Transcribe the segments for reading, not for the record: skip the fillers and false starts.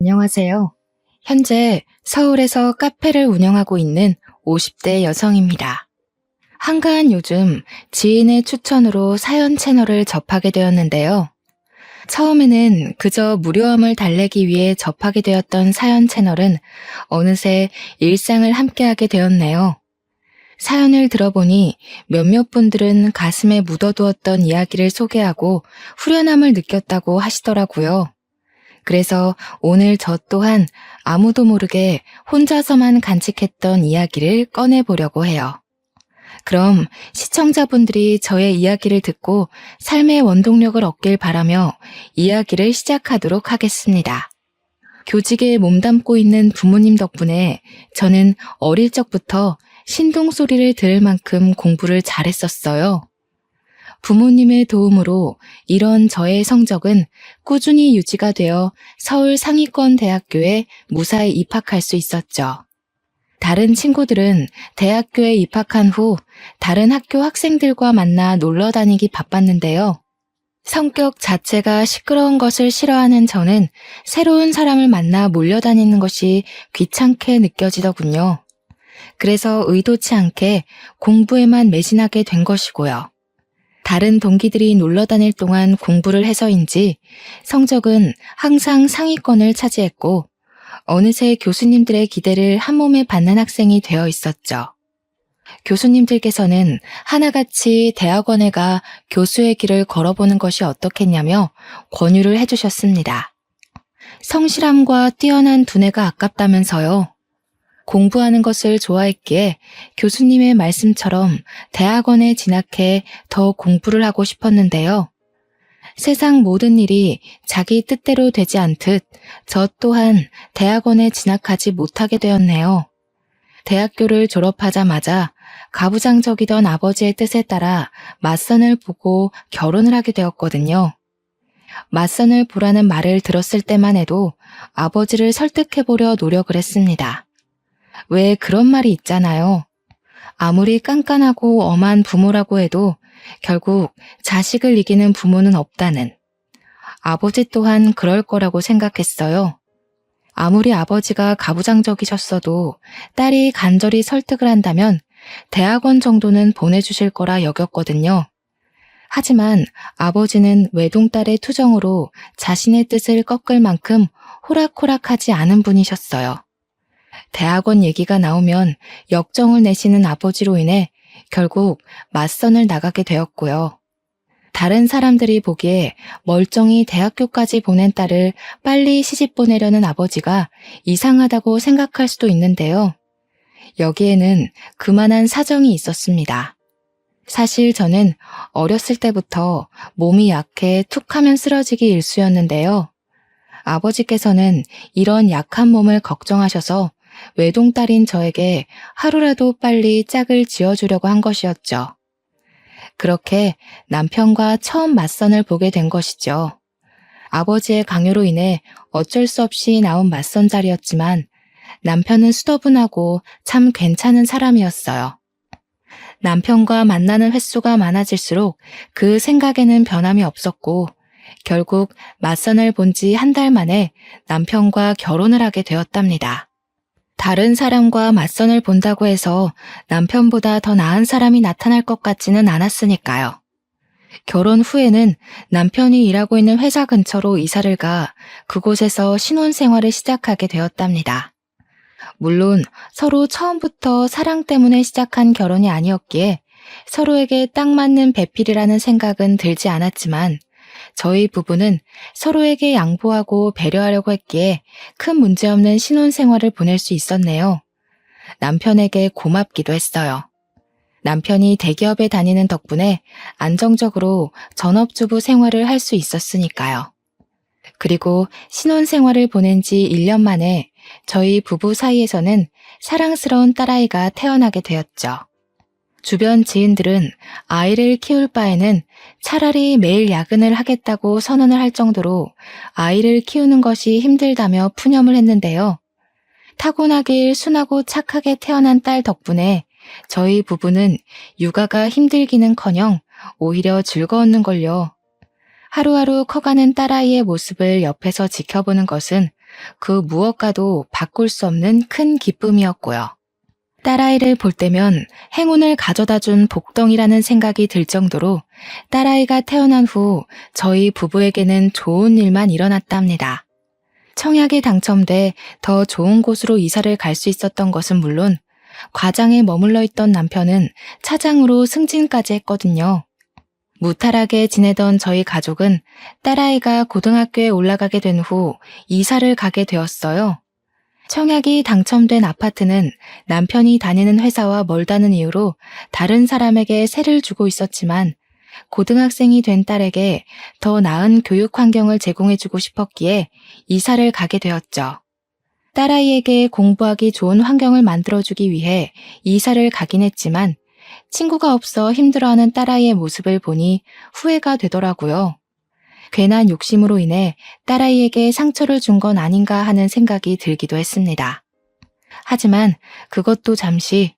안녕하세요. 현재 서울에서 카페를 운영하고 있는 50대 여성입니다. 한가한 요즘 지인의 추천으로 사연 채널을 접하게 되었는데요. 처음에는 그저 무료함을 달래기 위해 접하게 되었던 사연 채널은 어느새 일상을 함께하게 되었네요. 사연을 들어보니 몇몇 분들은 가슴에 묻어두었던 이야기를 소개하고 후련함을 느꼈다고 하시더라고요. 그래서 오늘 저 또한 아무도 모르게 혼자서만 간직했던 이야기를 꺼내보려고 해요. 그럼 시청자분들이 저의 이야기를 듣고 삶의 원동력을 얻길 바라며 이야기를 시작하도록 하겠습니다. 교직에 몸담고 있는 부모님 덕분에 저는 어릴 적부터 신동 소리를 들을 만큼 공부를 잘했었어요. 부모님의 도움으로 이런 저의 성적은 꾸준히 유지가 되어 서울 상위권 대학교에 무사히 입학할 수 있었죠. 다른 친구들은 대학교에 입학한 후 다른 학교 학생들과 만나 놀러 다니기 바빴는데요. 성격 자체가 시끄러운 것을 싫어하는 저는 새로운 사람을 만나 몰려다니는 것이 귀찮게 느껴지더군요. 그래서 의도치 않게 공부에만 매진하게 된 것이고요. 다른 동기들이 놀러 다닐 동안 공부를 해서인지 성적은 항상 상위권을 차지했고 어느새 교수님들의 기대를 한몸에 받는 학생이 되어 있었죠. 교수님들께서는 하나같이 대학원에 가 교수의 길을 걸어보는 것이 어떻겠냐며 권유를 해주셨습니다. 성실함과 뛰어난 두뇌가 아깝다면서요. 공부하는 것을 좋아했기에 교수님의 말씀처럼 대학원에 진학해 더 공부를 하고 싶었는데요. 세상 모든 일이 자기 뜻대로 되지 않듯 저 또한 대학원에 진학하지 못하게 되었네요. 대학교를 졸업하자마자 가부장적이던 아버지의 뜻에 따라 맞선을 보고 결혼을 하게 되었거든요. 맞선을 보라는 말을 들었을 때만 해도 아버지를 설득해보려 노력을 했습니다. 왜 그런 말이 있잖아요. 아무리 깐깐하고 엄한 부모라고 해도 결국 자식을 이기는 부모는 없다는. 아버지 또한 그럴 거라고 생각했어요. 아무리 아버지가 가부장적이셨어도 딸이 간절히 설득을 한다면 대학원 정도는 보내주실 거라 여겼거든요. 하지만 아버지는 외동딸의 투정으로 자신의 뜻을 꺾을 만큼 호락호락하지 않은 분이셨어요. 대학원 얘기가 나오면 역정을 내시는 아버지로 인해 결국 맞선을 나가게 되었고요. 다른 사람들이 보기에 멀쩡히 대학교까지 보낸 딸을 빨리 시집 보내려는 아버지가 이상하다고 생각할 수도 있는데요. 여기에는 그만한 사정이 있었습니다. 사실 저는 어렸을 때부터 몸이 약해 툭하면 쓰러지기 일쑤였는데요. 아버지께서는 이런 약한 몸을 걱정하셔서 외동딸인 저에게 하루라도 빨리 짝을 지어주려고 한 것이었죠. 그렇게 남편과 처음 맞선을 보게 된 것이죠. 아버지의 강요로 인해 어쩔 수 없이 나온 맞선 자리였지만 남편은 수더분하고 참 괜찮은 사람이었어요. 남편과 만나는 횟수가 많아질수록 그 생각에는 변함이 없었고 결국 맞선을 본 지 한 달 만에 남편과 결혼을 하게 되었답니다. 다른 사람과 맞선을 본다고 해서 남편보다 더 나은 사람이 나타날 것 같지는 않았으니까요. 결혼 후에는 남편이 일하고 있는 회사 근처로 이사를 가 그곳에서 신혼생활을 시작하게 되었답니다. 물론 서로 처음부터 사랑 때문에 시작한 결혼이 아니었기에 서로에게 딱 맞는 배필이라는 생각은 들지 않았지만 저희 부부는 서로에게 양보하고 배려하려고 했기에 큰 문제없는 신혼생활을 보낼 수 있었네요. 남편에게 고맙기도 했어요. 남편이 대기업에 다니는 덕분에 안정적으로 전업주부 생활을 할 수 있었으니까요. 그리고 신혼생활을 보낸 지 1년 만에 저희 부부 사이에서는 사랑스러운 딸아이가 태어나게 되었죠. 주변 지인들은 아이를 키울 바에는 차라리 매일 야근을 하겠다고 선언을 할 정도로 아이를 키우는 것이 힘들다며 푸념을 했는데요. 타고나길 순하고 착하게 태어난 딸 덕분에 저희 부부는 육아가 힘들기는커녕 오히려 즐거웠는걸요. 하루하루 커가는 딸아이의 모습을 옆에서 지켜보는 것은 그 무엇과도 바꿀 수 없는 큰 기쁨이었고요. 딸아이를 볼 때면 행운을 가져다 준 복덩이라는 생각이 들 정도로 딸아이가 태어난 후 저희 부부에게는 좋은 일만 일어났답니다. 청약에 당첨돼 더 좋은 곳으로 이사를 갈 수 있었던 것은 물론 과장에 머물러 있던 남편은 차장으로 승진까지 했거든요. 무탈하게 지내던 저희 가족은 딸아이가 고등학교에 올라가게 된 후 이사를 가게 되었어요. 청약이 당첨된 아파트는 남편이 다니는 회사와 멀다는 이유로 다른 사람에게 세를 주고 있었지만 고등학생이 된 딸에게 더 나은 교육 환경을 제공해주고 싶었기에 이사를 가게 되었죠. 딸아이에게 공부하기 좋은 환경을 만들어주기 위해 이사를 가긴 했지만 친구가 없어 힘들어하는 딸아이의 모습을 보니 후회가 되더라고요. 괜한 욕심으로 인해 딸아이에게 상처를 준 건 아닌가 하는 생각이 들기도 했습니다. 하지만 그것도 잠시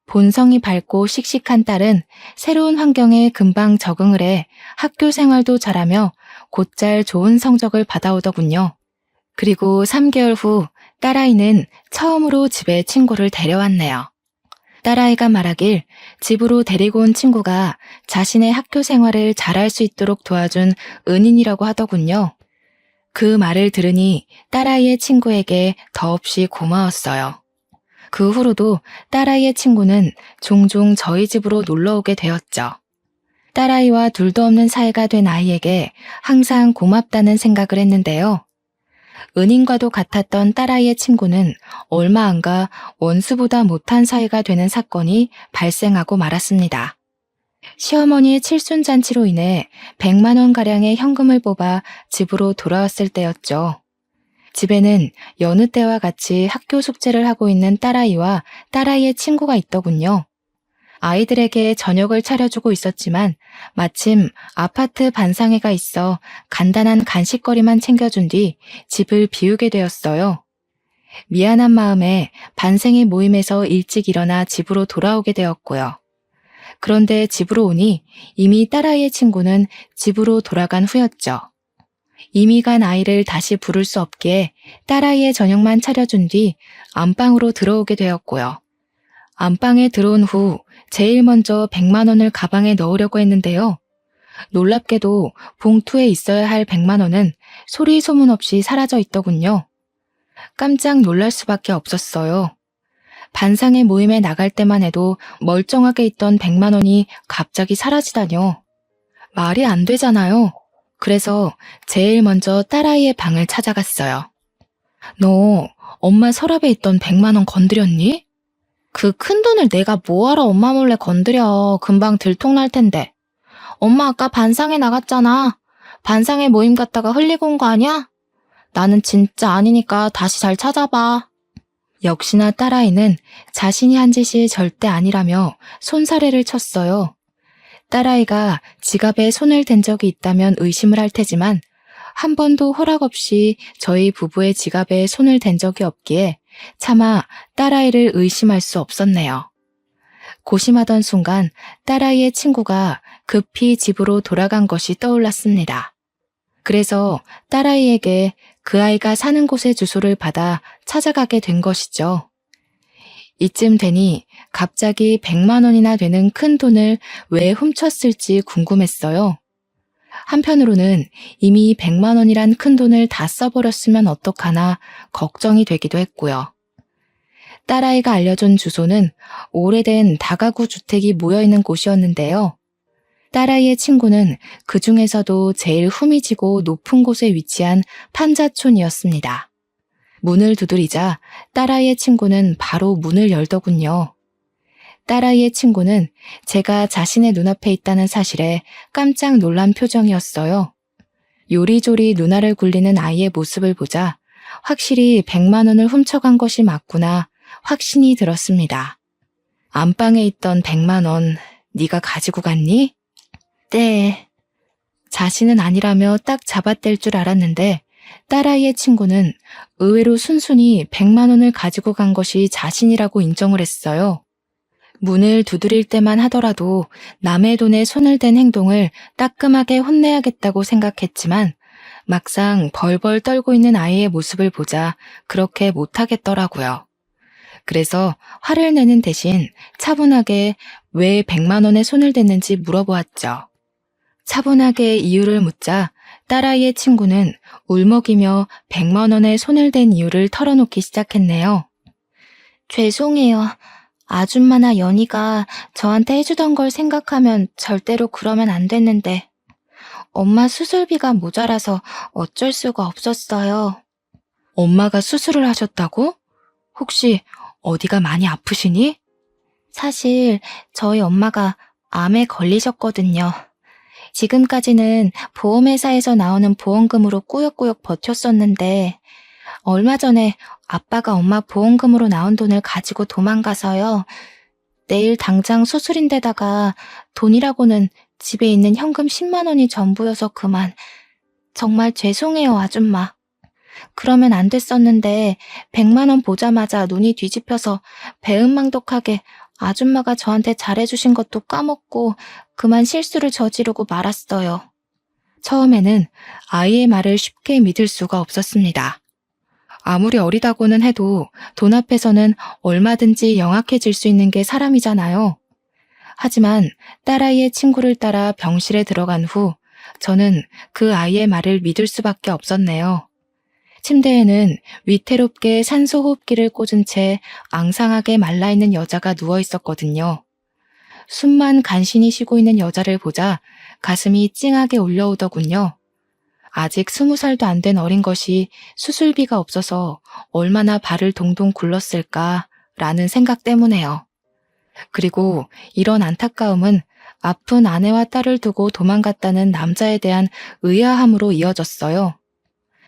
본성이 밝고 씩씩한 딸은 새로운 환경에 금방 적응을 해 학교 생활도 잘하며 곧잘 좋은 성적을 받아오더군요. 그리고 3개월 후 딸아이는 처음으로 집에 친구를 데려왔네요. 딸아이가 말하길 집으로 데리고 온 친구가 자신의 학교 생활을 잘할 수 있도록 도와준 은인이라고 하더군요. 그 말을 들으니 딸아이의 친구에게 더없이 고마웠어요. 그 후로도 딸아이의 친구는 종종 저희 집으로 놀러 오게 되었죠. 딸아이와 둘도 없는 사이가 된 아이에게 항상 고맙다는 생각을 했는데요. 은인과도 같았던 딸아이의 친구는 얼마 안 가 원수보다 못한 사이가 되는 사건이 발생하고 말았습니다. 시어머니의 칠순잔치로 인해 100만 원가량의 현금을 뽑아 집으로 돌아왔을 때였죠. 집에는 여느 때와 같이 학교 숙제를 하고 있는 딸아이와 딸아이의 친구가 있더군요. 아이들에게 저녁을 차려주고 있었지만 마침 아파트 반상회가 있어 간단한 간식거리만 챙겨준 뒤 집을 비우게 되었어요. 미안한 마음에 반생회 모임에서 일찍 일어나 집으로 돌아오게 되었고요. 그런데 집으로 오니 이미 딸아이의 친구는 집으로 돌아간 후였죠. 이미 간 아이를 다시 부를 수 없기에 딸아이의 저녁만 차려준 뒤 안방으로 들어오게 되었고요. 안방에 들어온 후 제일 먼저 100만 원을 가방에 넣으려고 했는데요. 놀랍게도 봉투에 있어야 할 100만 원은 소리 소문 없이 사라져 있더군요. 깜짝 놀랄 수밖에 없었어요. 반상회 모임에 나갈 때만 해도 멀쩡하게 있던 100만 원이 갑자기 사라지다뇨. 말이 안 되잖아요. 그래서 제일 먼저 딸아이의 방을 찾아갔어요. 너 엄마 서랍에 있던 100만 원 건드렸니? 그 큰 돈을 내가 뭐하러 엄마 몰래 건드려. 금방 들통날 텐데. 엄마 아까 반상회 나갔잖아. 반상회 모임 갔다가 흘리고 온 거 아니야? 나는 진짜 아니니까 다시 잘 찾아봐. 역시나 딸아이는 자신이 한 짓이 절대 아니라며 손사래를 쳤어요. 딸아이가 지갑에 손을 댄 적이 있다면 의심을 할 테지만 한 번도 허락 없이 저희 부부의 지갑에 손을 댄 적이 없기에 차마 딸아이를 의심할 수 없었네요. 고심하던 순간 딸아이의 친구가 급히 집으로 돌아간 것이 떠올랐습니다. 그래서 딸아이에게 그 아이가 사는 곳의 주소를 받아 찾아가게 된 것이죠. 이쯤 되니 갑자기 100만 원이나 되는 큰 돈을 왜 훔쳤을지 궁금했어요. 한편으로는 이미 100만 원이란 큰 돈을 다 써버렸으면 어떡하나 걱정이 되기도 했고요. 딸아이가 알려준 주소는 오래된 다가구 주택이 모여있는 곳이었는데요. 딸아이의 친구는 그 중에서도 제일 후미지고 높은 곳에 위치한 판자촌이었습니다. 문을 두드리자 딸아이의 친구는 바로 문을 열더군요. 딸아이의 친구는 제가 자신의 눈앞에 있다는 사실에 깜짝 놀란 표정이었어요. 요리조리 누나를 굴리는 아이의 모습을 보자 확실히 100만 원을 훔쳐간 것이 맞구나 확신이 들었습니다. 안방에 있던 100만 원 네가 가지고 갔니? 네. 자신은 아니라며 딱 잡아댈 줄 알았는데 딸아이의 친구는 의외로 순순히 100만 원을 가지고 간 것이 자신이라고 인정을 했어요. 문을 두드릴 때만 하더라도 남의 돈에 손을 댄 행동을 따끔하게 혼내야겠다고 생각했지만 막상 벌벌 떨고 있는 아이의 모습을 보자 그렇게 못하겠더라고요. 그래서 화를 내는 대신 차분하게 왜 100만 원에 손을 댔는지 물어보았죠. 차분하게 이유를 묻자 딸아이의 친구는 울먹이며 100만 원에 손을 댄 이유를 털어놓기 시작했네요. 죄송해요. 아줌마나 연희가 저한테 해주던 걸 생각하면 절대로 그러면 안 됐는데 엄마 수술비가 모자라서 어쩔 수가 없었어요. 엄마가 수술을 하셨다고? 혹시 어디가 많이 아프시니? 사실 저희 엄마가 암에 걸리셨거든요. 지금까지는 보험회사에서 나오는 보험금으로 꾸역꾸역 버텼었는데 얼마 전에 아빠가 엄마 보험금으로 나온 돈을 가지고 도망가서요. 내일 당장 수술인데다가 돈이라고는 집에 있는 현금 10만 원이 전부여서 그만. 정말 죄송해요, 아줌마. 그러면 안 됐었는데 100만 원 보자마자 눈이 뒤집혀서 배은망덕하게 아줌마가 저한테 잘해주신 것도 까먹고 그만 실수를 저지르고 말았어요. 처음에는 아이의 말을 쉽게 믿을 수가 없었습니다. 아무리 어리다고는 해도 돈 앞에서는 얼마든지 영악해질 수 있는 게 사람이잖아요. 하지만 딸아이의 친구를 따라 병실에 들어간 후 저는 그 아이의 말을 믿을 수밖에 없었네요. 침대에는 위태롭게 산소 호흡기를 꽂은 채 앙상하게 말라있는 여자가 누워 있었거든요. 숨만 간신히 쉬고 있는 여자를 보자 가슴이 찡하게 울려오더군요. 아직 20살도 안 된 어린 것이 수술비가 없어서 얼마나 발을 동동 굴렀을까라는 생각 때문에요. 그리고 이런 안타까움은 아픈 아내와 딸을 두고 도망갔다는 남자에 대한 의아함으로 이어졌어요.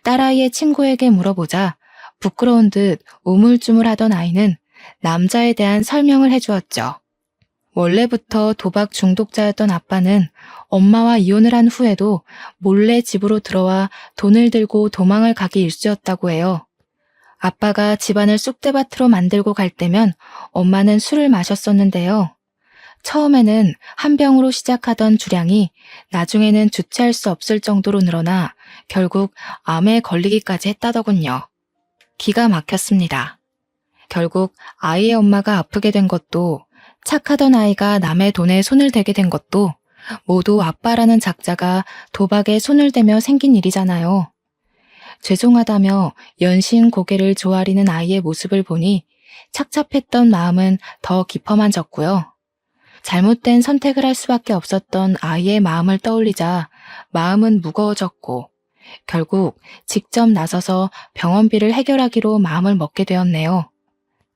딸아이의 친구에게 물어보자 부끄러운 듯 우물쭈물하던 아이는 남자에 대한 설명을 해주었죠. 원래부터 도박 중독자였던 아빠는 엄마와 이혼을 한 후에도 몰래 집으로 들어와 돈을 들고 도망을 가기 일쑤였다고 해요. 아빠가 집안을 쑥대밭으로 만들고 갈 때면 엄마는 술을 마셨었는데요. 처음에는 한 병으로 시작하던 주량이 나중에는 주체할 수 없을 정도로 늘어나 결국 암에 걸리기까지 했다더군요. 기가 막혔습니다. 결국 아이의 엄마가 아프게 된 것도 착하던 아이가 남의 돈에 손을 대게 된 것도 모두 아빠라는 작자가 도박에 손을 대며 생긴 일이잖아요. 죄송하다며 연신 고개를 조아리는 아이의 모습을 보니 착잡했던 마음은 더 깊어만 졌고요. 잘못된 선택을 할 수밖에 없었던 아이의 마음을 떠올리자 마음은 무거워졌고 결국 직접 나서서 병원비를 해결하기로 마음을 먹게 되었네요.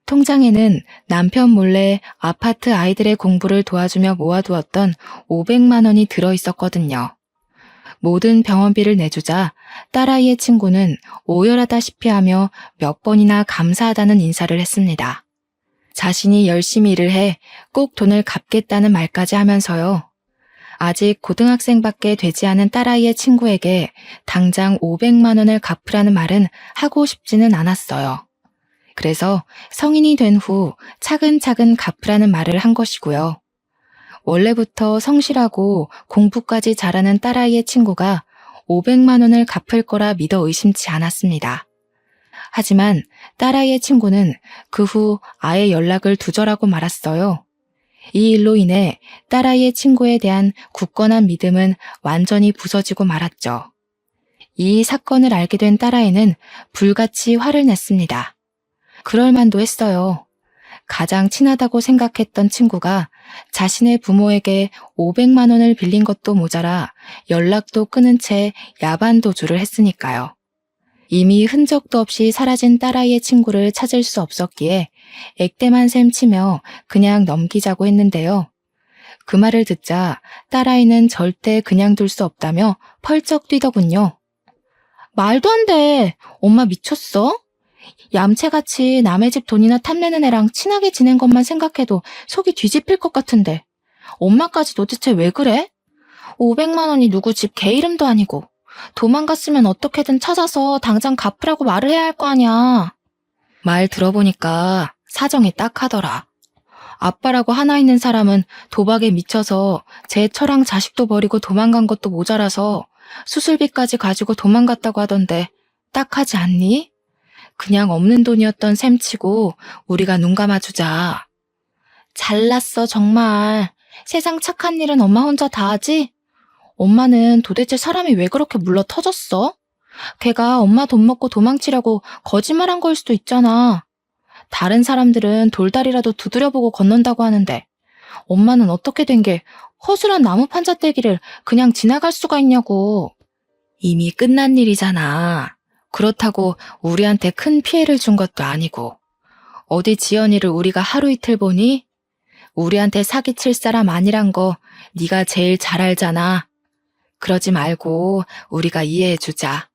통장에는 남편 몰래 아파트 아이들의 공부를 도와주며 모아두었던 500만 원이 들어있었거든요. 모든 병원비를 내주자 딸아이의 친구는 오열하다시피 하며 몇 번이나 감사하다는 인사를 했습니다. 자신이 열심히 일을 해 꼭 돈을 갚겠다는 말까지 하면서요. 아직 고등학생밖에 되지 않은 딸아이의 친구에게 당장 500만 원을 갚으라는 말은 하고 싶지는 않았어요. 그래서 성인이 된 후 차근차근 갚으라는 말을 한 것이고요. 원래부터 성실하고 공부까지 잘하는 딸아이의 친구가 500만 원을 갚을 거라 믿어 의심치 않았습니다. 하지만 딸아이의 친구는 그 후 아예 연락을 두절하고 말았어요. 이 일로 인해 딸아이의 친구에 대한 굳건한 믿음은 완전히 부서지고 말았죠. 이 사건을 알게 된 딸아이는 불같이 화를 냈습니다. 그럴 만도 했어요. 가장 친하다고 생각했던 친구가 자신의 부모에게 500만 원을 빌린 것도 모자라 연락도 끊은 채 야반 도주를 했으니까요. 이미 흔적도 없이 사라진 딸아이의 친구를 찾을 수 없었기에 액땜한 셈 치며 그냥 넘기자고 했는데요. 그 말을 듣자 딸아이는 절대 그냥 둘 수 없다며 펄쩍 뛰더군요. 말도 안 돼. 엄마 미쳤어? 얌체같이 남의 집 돈이나 탐내는 애랑 친하게 지낸 것만 생각해도 속이 뒤집힐 것 같은데 엄마까지 도대체 왜 그래? 500만 원이 누구 집 개 이름도 아니고 도망갔으면 어떻게든 찾아서 당장 갚으라고 말을 해야 할 거 아니야. 말 들어보니까 사정이 딱하더라. 아빠라고 하나 있는 사람은 도박에 미쳐서 제 처랑 자식도 버리고 도망간 것도 모자라서 수술비까지 가지고 도망갔다고 하던데 딱하지 않니? 그냥 없는 돈이었던 셈치고 우리가 눈 감아주자. 잘났어, 정말. 세상 착한 일은 엄마 혼자 다 하지? 엄마는 도대체 사람이 왜 그렇게 물러 터졌어? 걔가 엄마 돈 먹고 도망치려고 거짓말한 걸 수도 있잖아. 다른 사람들은 돌다리라도 두드려보고 건넌다고 하는데 엄마는 어떻게 된 게 허술한 나무 판자떼기를 그냥 지나갈 수가 있냐고. 이미 끝난 일이잖아. 그렇다고 우리한테 큰 피해를 준 것도 아니고. 어디 지연이를 우리가 하루 이틀 보니? 우리한테 사기칠 사람 아니란 거 네가 제일 잘 알잖아. 그러지 말고 우리가 이해해주자.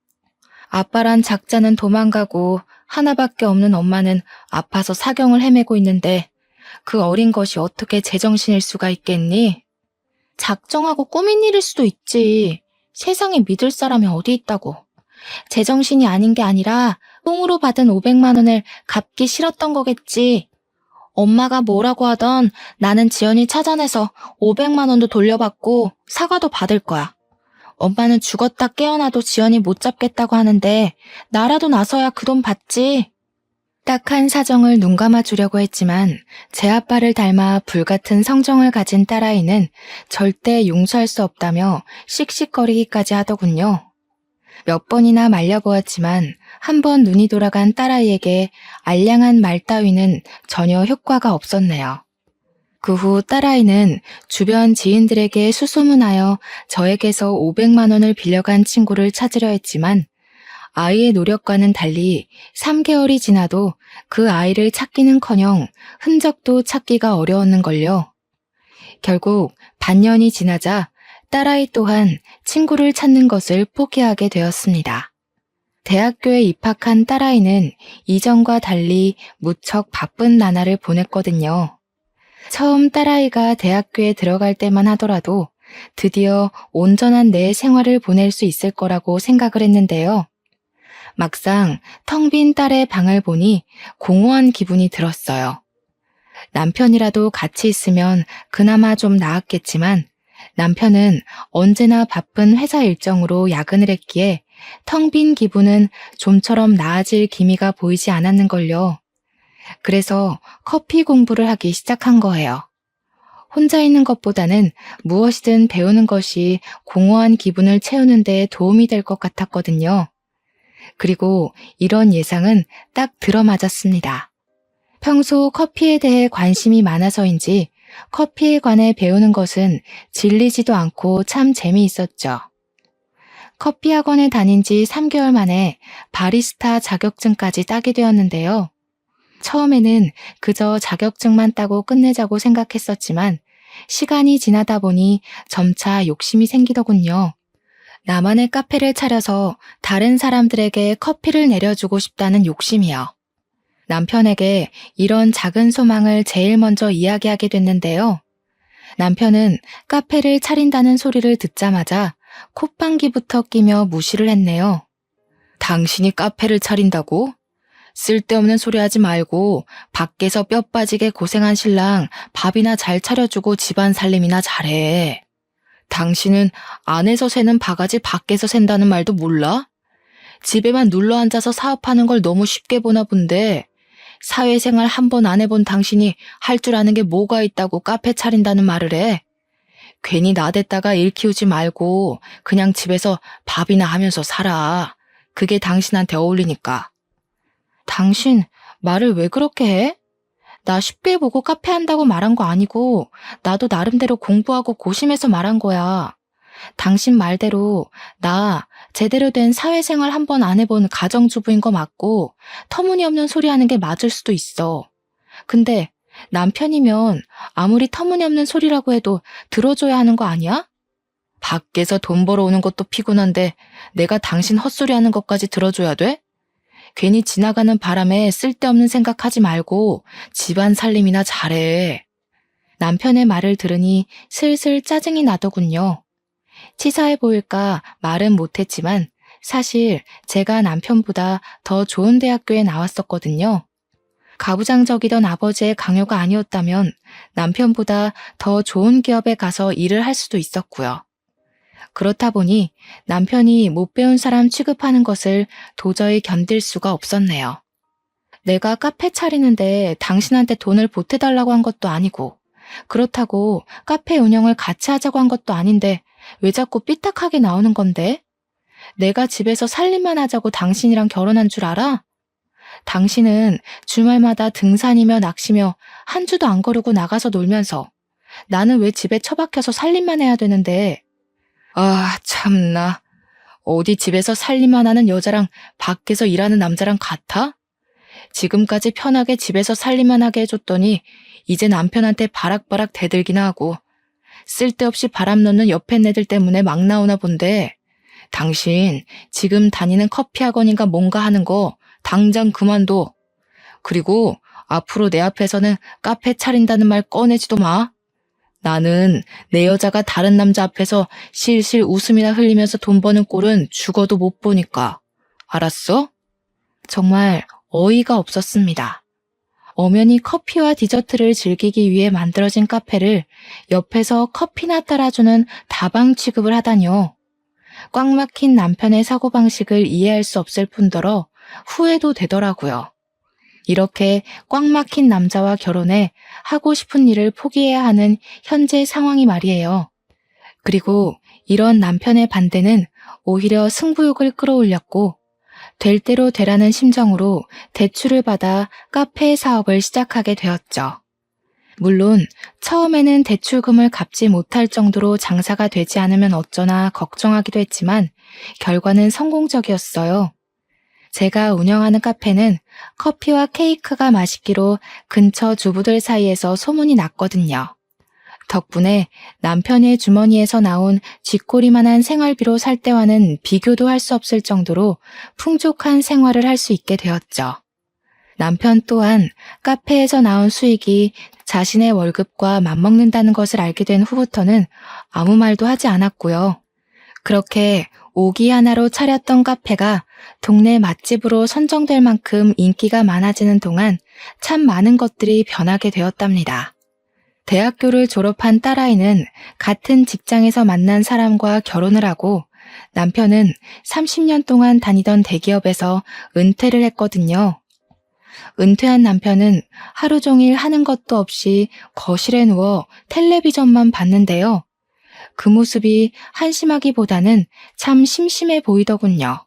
아빠란 작자는 도망가고 하나밖에 없는 엄마는 아파서 사경을 헤매고 있는데 그 어린 것이 어떻게 제정신일 수가 있겠니? 작정하고 꾸민 일일 수도 있지. 세상에 믿을 사람이 어디 있다고. 제정신이 아닌 게 아니라 똥으로 받은 500만 원을 갚기 싫었던 거겠지. 엄마가 뭐라고 하던 나는 지연이 찾아내서 500만 원도 돌려받고 사과도 받을 거야. 엄마는 죽었다 깨어나도 지연이 못 잡겠다고 하는데 나라도 나서야 그 돈 받지. 딱한 사정을 눈감아 주려고 했지만 제 아빠를 닮아 불같은 성정을 가진 딸아이는 절대 용서할 수 없다며 씩씩거리기까지 하더군요. 몇 번이나 말려보았지만 한 번 눈이 돌아간 딸아이에게 알량한 말 따위는 전혀 효과가 없었네요. 그 후 딸아이는 주변 지인들에게 수소문하여 저에게서 500만 원을 빌려간 친구를 찾으려 했지만 아이의 노력과는 달리 3개월이 지나도 그 아이를 찾기는커녕 흔적도 찾기가 어려웠는걸요. 결국 반년이 지나자 딸아이 또한 친구를 찾는 것을 포기하게 되었습니다. 대학교에 입학한 딸아이는 이전과 달리 무척 바쁜 나날을 보냈거든요. 처음 딸아이가 대학교에 들어갈 때만 하더라도 드디어 온전한 내 생활을 보낼 수 있을 거라고 생각을 했는데요. 막상 텅 빈 딸의 방을 보니 공허한 기분이 들었어요. 남편이라도 같이 있으면 그나마 좀 나았겠지만 남편은 언제나 바쁜 회사 일정으로 야근을 했기에 텅 빈 기분은 좀처럼 나아질 기미가 보이지 않았는걸요. 그래서 커피 공부를 하기 시작한 거예요. 혼자 있는 것보다는 무엇이든 배우는 것이 공허한 기분을 채우는 데 도움이 될 것 같았거든요. 그리고 이런 예상은 딱 들어맞았습니다. 평소 커피에 대해 관심이 많아서인지 커피에 관해 배우는 것은 질리지도 않고 참 재미있었죠. 커피 학원에 다닌 지 3개월 만에 바리스타 자격증까지 따게 되었는데요. 처음에는 그저 자격증만 따고 끝내자고 생각했었지만 시간이 지나다 보니 점차 욕심이 생기더군요. 나만의 카페를 차려서 다른 사람들에게 커피를 내려주고 싶다는 욕심이요. 남편에게 이런 작은 소망을 제일 먼저 이야기하게 됐는데요. 남편은 카페를 차린다는 소리를 듣자마자 콧방귀부터 끼며 무시를 했네요. 당신이 카페를 차린다고? 쓸데없는 소리 하지 말고 밖에서 뼈 빠지게 고생한 신랑 밥이나 잘 차려주고 집안 살림이나 잘해. 당신은 안에서 새는 바가지 밖에서 샌다는 말도 몰라? 집에만 눌러앉아서 사업하는 걸 너무 쉽게 보나 본데 사회생활 한 번 안 해본 당신이 할 줄 아는 게 뭐가 있다고 카페 차린다는 말을 해? 괜히 나댔다가 일 키우지 말고 그냥 집에서 밥이나 하면서 살아. 그게 당신한테 어울리니까. 당신 말을 왜 그렇게 해? 나 쉽게 보고 카페 한다고 말한 거 아니고 나도 나름대로 공부하고 고심해서 말한 거야. 당신 말대로 나 제대로 된 사회생활 한 번 안 해본 가정주부인 거 맞고 터무니없는 소리 하는 게 맞을 수도 있어. 근데 남편이면 아무리 터무니없는 소리라고 해도 들어줘야 하는 거 아니야? 밖에서 돈 벌어오는 것도 피곤한데 내가 당신 헛소리 하는 것까지 들어줘야 돼? 괜히 지나가는 바람에 쓸데없는 생각하지 말고 집안 살림이나 잘해. 남편의 말을 들으니 슬슬 짜증이 나더군요. 치사해 보일까 말은 못했지만 사실 제가 남편보다 더 좋은 대학교에 나왔었거든요. 가부장적이던 아버지의 강요가 아니었다면 남편보다 더 좋은 기업에 가서 일을 할 수도 있었고요. 그렇다 보니 남편이 못 배운 사람 취급하는 것을 도저히 견딜 수가 없었네요. 내가 카페 차리는데 당신한테 돈을 보태달라고 한 것도 아니고, 그렇다고 카페 운영을 같이 하자고 한 것도 아닌데 왜 자꾸 삐딱하게 나오는 건데? 내가 집에서 살림만 하자고 당신이랑 결혼한 줄 알아? 당신은 주말마다 등산이며 낚시며 한 주도 안 거르고 나가서 놀면서 나는 왜 집에 처박혀서 살림만 해야 되는데? 아, 참나. 어디 집에서 살림만 하는 여자랑 밖에서 일하는 남자랑 같아? 지금까지 편하게 집에서 살림만 하게 해줬더니 이제 남편한테 바락바락 대들기나 하고 쓸데없이 바람 넣는 옆에 애들 때문에 막 나오나 본데 당신 지금 다니는 커피 학원인가 뭔가 하는 거 당장 그만둬. 그리고 앞으로 내 앞에서는 카페 차린다는 말 꺼내지도 마. 나는 내 여자가 다른 남자 앞에서 실실 웃음이나 흘리면서 돈 버는 꼴은 죽어도 못 보니까. 알았어? 정말 어이가 없었습니다. 엄연히 커피와 디저트를 즐기기 위해 만들어진 카페를 옆에서 커피나 따라주는 다방 취급을 하다뇨. 꽉 막힌 남편의 사고방식을 이해할 수 없을 뿐더러 후회도 되더라고요. 이렇게 꽉 막힌 남자와 결혼해 하고 싶은 일을 포기해야 하는 현재 상황이 말이에요. 그리고 이런 남편의 반대는 오히려 승부욕을 끌어올렸고 될 대로 되라는 심정으로 대출을 받아 카페 사업을 시작하게 되었죠. 물론 처음에는 대출금을 갚지 못할 정도로 장사가 되지 않으면 어쩌나 걱정하기도 했지만 결과는 성공적이었어요. 제가 운영하는 카페는 커피와 케이크가 맛있기로 근처 주부들 사이에서 소문이 났거든요. 덕분에 남편의 주머니에서 나온 쥐꼬리만한 생활비로 살 때와는 비교도 할 수 없을 정도로 풍족한 생활을 할 수 있게 되었죠. 남편 또한 카페에서 나온 수익이 자신의 월급과 맞먹는다는 것을 알게 된 후부터는 아무 말도 하지 않았고요. 그렇게 오기 하나로 차렸던 카페가 동네 맛집으로 선정될 만큼 인기가 많아지는 동안 참 많은 것들이 변하게 되었답니다. 대학교를 졸업한 딸아이는 같은 직장에서 만난 사람과 결혼을 하고 남편은 30년 동안 다니던 대기업에서 은퇴를 했거든요. 은퇴한 남편은 하루 종일 하는 것도 없이 거실에 누워 텔레비전만 봤는데요. 그 모습이 한심하기보다는 참 심심해 보이더군요.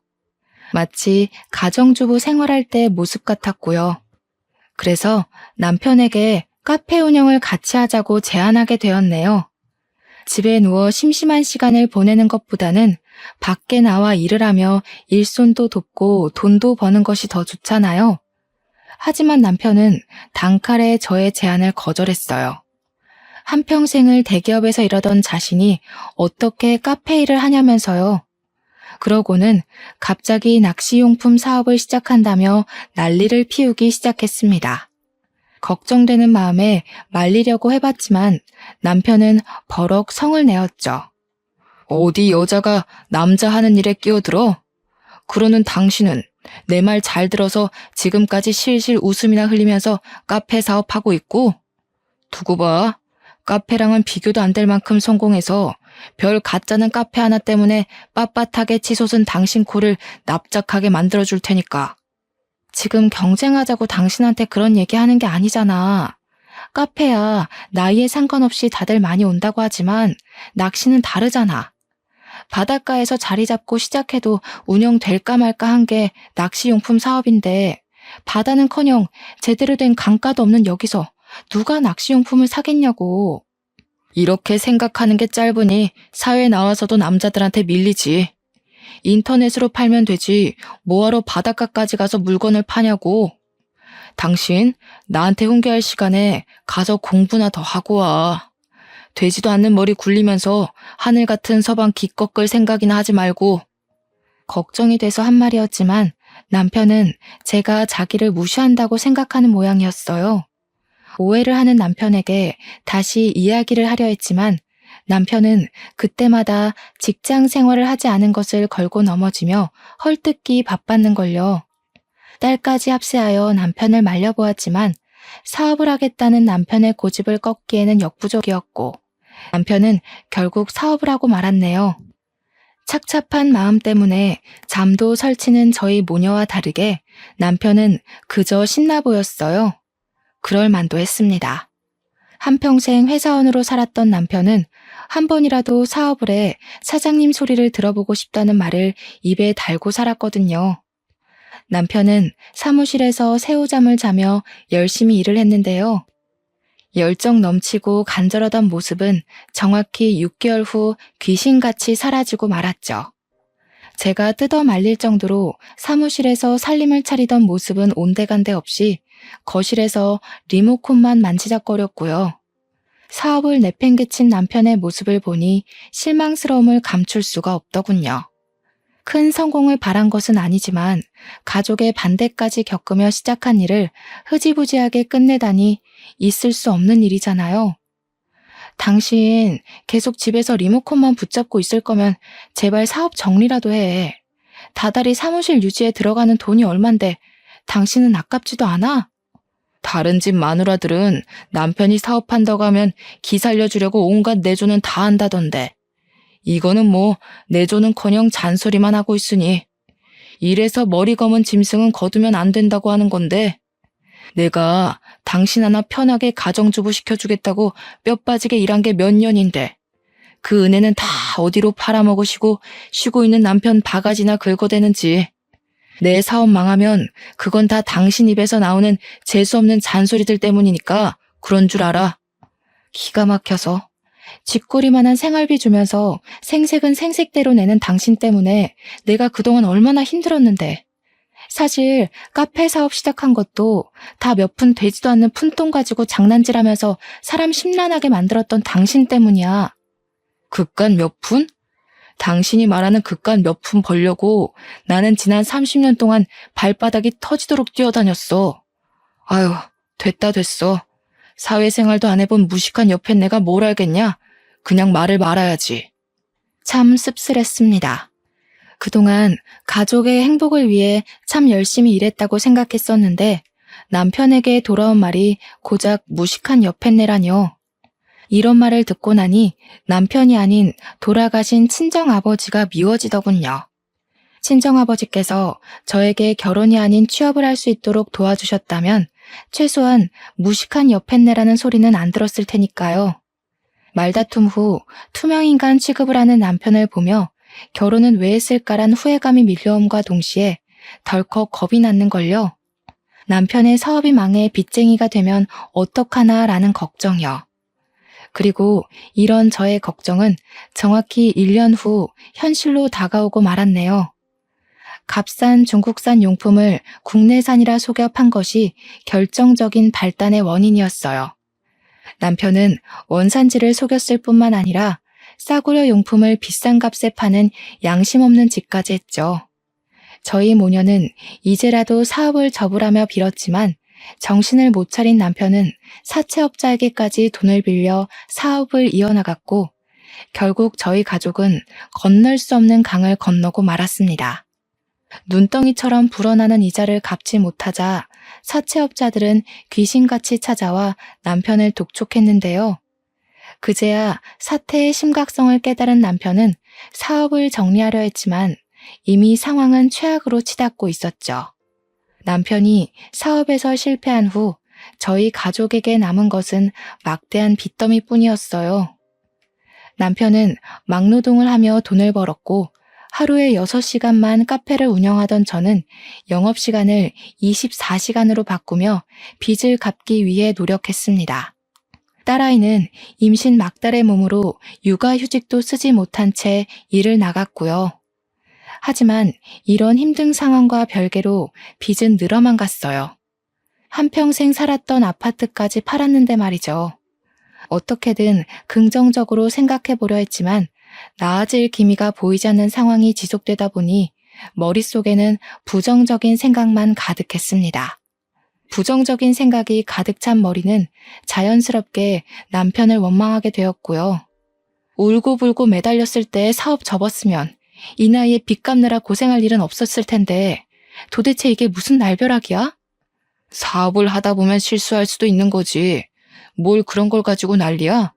마치 가정주부 생활할 때 모습 같았고요. 그래서 남편에게 카페 운영을 같이 하자고 제안하게 되었네요. 집에 누워 심심한 시간을 보내는 것보다는 밖에 나와 일을 하며 일손도 돕고 돈도 버는 것이 더 좋잖아요. 하지만 남편은 단칼에 저의 제안을 거절했어요. 한평생을 대기업에서 일하던 자신이 어떻게 카페 일을 하냐면서요. 그러고는 갑자기 낚시용품 사업을 시작한다며 난리를 피우기 시작했습니다. 걱정되는 마음에 말리려고 해봤지만 남편은 버럭 성을 내었죠. 어디 여자가 남자 하는 일에 끼어들어? 그러는 당신은 내 말 잘 들어서 지금까지 실실 웃음이나 흘리면서 카페 사업하고 있고? 두고 봐. 카페랑은 비교도 안 될 만큼 성공해서 별 가짜는 카페 하나 때문에 빳빳하게 치솟은 당신 코를 납작하게 만들어줄 테니까. 지금 경쟁하자고 당신한테 그런 얘기하는 게 아니잖아. 카페야 나이에 상관없이 다들 많이 온다고 하지만 낚시는 다르잖아. 바닷가에서 자리 잡고 시작해도 운영될까 말까 한 게 낚시용품 사업인데 바다는커녕 제대로 된 강가도 없는 여기서 누가 낚시용품을 사겠냐고. 이렇게 생각하는 게 짧으니 사회에 나와서도 남자들한테 밀리지. 인터넷으로 팔면 되지 뭐하러 바닷가까지 가서 물건을 파냐고. 당신 나한테 훈계할 시간에 가서 공부나 더 하고 와. 되지도 않는 머리 굴리면서 하늘 같은 서방 기껏 생각이나 하지 말고. 걱정이 돼서 한 말이었지만 남편은 제가 자기를 무시한다고 생각하는 모양이었어요. 오해를 하는 남편에게 다시 이야기를 하려 했지만 남편은 그때마다 직장 생활을 하지 않은 것을 걸고 넘어지며 헐뜯기 바빴는걸요. 딸까지 합세하여 남편을 말려보았지만 사업을 하겠다는 남편의 고집을 꺾기에는 역부족이었고 남편은 결국 사업을 하고 말았네요. 착잡한 마음 때문에 잠도 설치는 저희 모녀와 다르게 남편은 그저 신나 보였어요. 그럴 만도 했습니다. 한평생 회사원으로 살았던 남편은 한 번이라도 사업을 해 사장님 소리를 들어보고 싶다는 말을 입에 달고 살았거든요. 남편은 사무실에서 새우잠을 자며 열심히 일을 했는데요. 열정 넘치고 간절하던 모습은 정확히 6개월 후 귀신같이 사라지고 말았죠. 제가 뜯어 말릴 정도로 사무실에서 살림을 차리던 모습은 온데간데 없이 거실에서 리모컨만 만지작거렸고요. 사업을 내팽개친 남편의 모습을 보니 실망스러움을 감출 수가 없더군요. 큰 성공을 바란 것은 아니지만 가족의 반대까지 겪으며 시작한 일을 흐지부지하게 끝내다니 있을 수 없는 일이잖아요. 당신 계속 집에서 리모컨만 붙잡고 있을 거면 제발 사업 정리라도 해. 다달이 사무실 유지에 들어가는 돈이 얼만데 당신은 아깝지도 않아? 다른 집 마누라들은 남편이 사업한다고 하면 기 살려주려고 온갖 내조는 다 한다던데. 이거는 뭐 내조는커녕 잔소리만 하고 있으니 이래서 머리 검은 짐승은 거두면 안 된다고 하는 건데 내가 당신 하나 편하게 가정주부 시켜주겠다고 뼈 빠지게 일한 게 몇 년인데 그 은혜는 다 어디로 팔아먹으시고 쉬고 있는 남편 바가지나 긁어대는지. 내 사업 망하면 그건 다 당신 입에서 나오는 재수없는 잔소리들 때문이니까 그런 줄 알아. 기가 막혀서 쥐꼬리만한 생활비 주면서 생색은 생색대로 내는 당신 때문에 내가 그동안 얼마나 힘들었는데. 사실 카페 사업 시작한 것도 다 몇 푼 되지도 않는 푼돈 가지고 장난질하면서 사람 심란하게 만들었던 당신 때문이야. 그깟 몇 푼? 당신이 말하는 그깟 몇 푼 벌려고 나는 지난 30년 동안 발바닥이 터지도록 뛰어다녔어. 아유, 됐어. 사회생활도 안 해본 무식한 옆에 내가 뭘 알겠냐? 그냥 말을 말아야지. 참 씁쓸했습니다. 그동안 가족의 행복을 위해 참 열심히 일했다고 생각했었는데 남편에게 돌아온 말이 고작 무식한 옆에내라뇨. 이런 말을 듣고 나니 남편이 아닌 돌아가신 친정아버지가 미워지더군요. 친정아버지께서 저에게 결혼이 아닌 취업을 할 수 있도록 도와주셨다면 최소한 무식한 옆에내라는 소리는 안 들었을 테니까요. 말다툼 후 투명인간 취급을 하는 남편을 보며 결혼은 왜 했을까란 후회감이 밀려옴과 동시에 덜컥 겁이 났는걸요. 남편의 사업이 망해 빚쟁이가 되면 어떡하나라는 걱정이요. 그리고 이런 저의 걱정은 정확히 1년 후 현실로 다가오고 말았네요. 값싼 중국산 용품을 국내산이라 속여 판 것이 결정적인 발단의 원인이었어요. 남편은 원산지를 속였을 뿐만 아니라 싸구려 용품을 비싼 값에 파는 양심 없는 짓까지 했죠. 저희 모녀는 이제라도 사업을 접으라며 빌었지만 정신을 못 차린 남편은 사채업자에게까지 돈을 빌려 사업을 이어나갔고 결국 저희 가족은 건널 수 없는 강을 건너고 말았습니다. 눈덩이처럼 불어나는 이자를 갚지 못하자 사채업자들은 귀신같이 찾아와 남편을 독촉했는데요. 그제야 사태의 심각성을 깨달은 남편은 사업을 정리하려 했지만 이미 상황은 최악으로 치닫고 있었죠. 남편이 사업에서 실패한 후 저희 가족에게 남은 것은 막대한 빚더미뿐이었어요. 남편은 막노동을 하며 돈을 벌었고 하루에 6시간만 카페를 운영하던 저는 영업시간을 24시간으로 바꾸며 빚을 갚기 위해 노력했습니다. 딸아이는 임신 막달의 몸으로 육아휴직도 쓰지 못한 채 일을 나갔고요. 하지만 이런 힘든 상황과 별개로 빚은 늘어만 갔어요. 한평생 살았던 아파트까지 팔았는데 말이죠. 어떻게든 긍정적으로 생각해 보려 했지만 나아질 기미가 보이지 않는 상황이 지속되다 보니 머릿속에는 부정적인 생각만 가득했습니다. 부정적인 생각이 가득 찬 머리는 자연스럽게 남편을 원망하게 되었고요. 울고불고 매달렸을 때 사업 접었으면 이 나이에 빚 갚느라 고생할 일은 없었을 텐데 도대체 이게 무슨 날벼락이야? 사업을 하다 보면 실수할 수도 있는 거지. 뭘 그런 걸 가지고 난리야?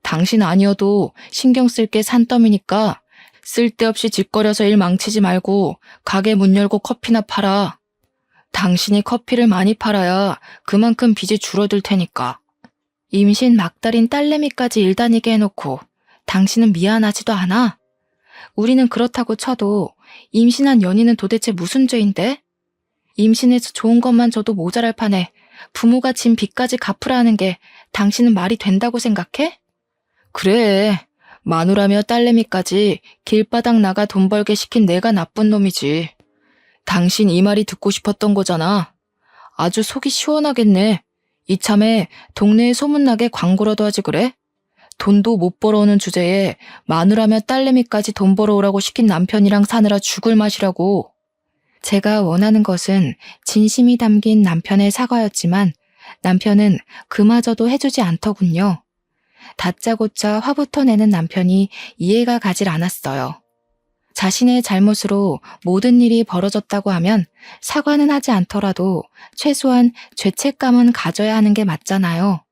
당신 아니어도 신경 쓸 게 산더미니까 쓸데없이 짓거려서 일 망치지 말고 가게 문 열고 커피나 팔아. 당신이 커피를 많이 팔아야 그만큼 빚이 줄어들 테니까. 임신 막달인 딸내미까지 일 다니게 해놓고 당신은 미안하지도 않아? 우리는 그렇다고 쳐도 임신한 연인은 도대체 무슨 죄인데? 임신해서 좋은 것만 줘도 모자랄 판에 부모가 진 빚까지 갚으라 하는 게 당신은 말이 된다고 생각해? 그래, 마누라며 딸내미까지 길바닥 나가 돈 벌게 시킨 내가 나쁜 놈이지. 당신 이 말이 듣고 싶었던 거잖아. 아주 속이 시원하겠네. 이참에 동네에 소문나게 광고라도 하지 그래? 돈도 못 벌어오는 주제에 마누라며 딸내미까지 돈 벌어오라고 시킨 남편이랑 사느라 죽을 맛이라고. 제가 원하는 것은 진심이 담긴 남편의 사과였지만 남편은 그마저도 해주지 않더군요. 다짜고짜 화부터 내는 남편이 이해가 가질 않았어요. 자신의 잘못으로 모든 일이 벌어졌다고 하면 사과는 하지 않더라도 최소한 죄책감은 가져야 하는 게 맞잖아요.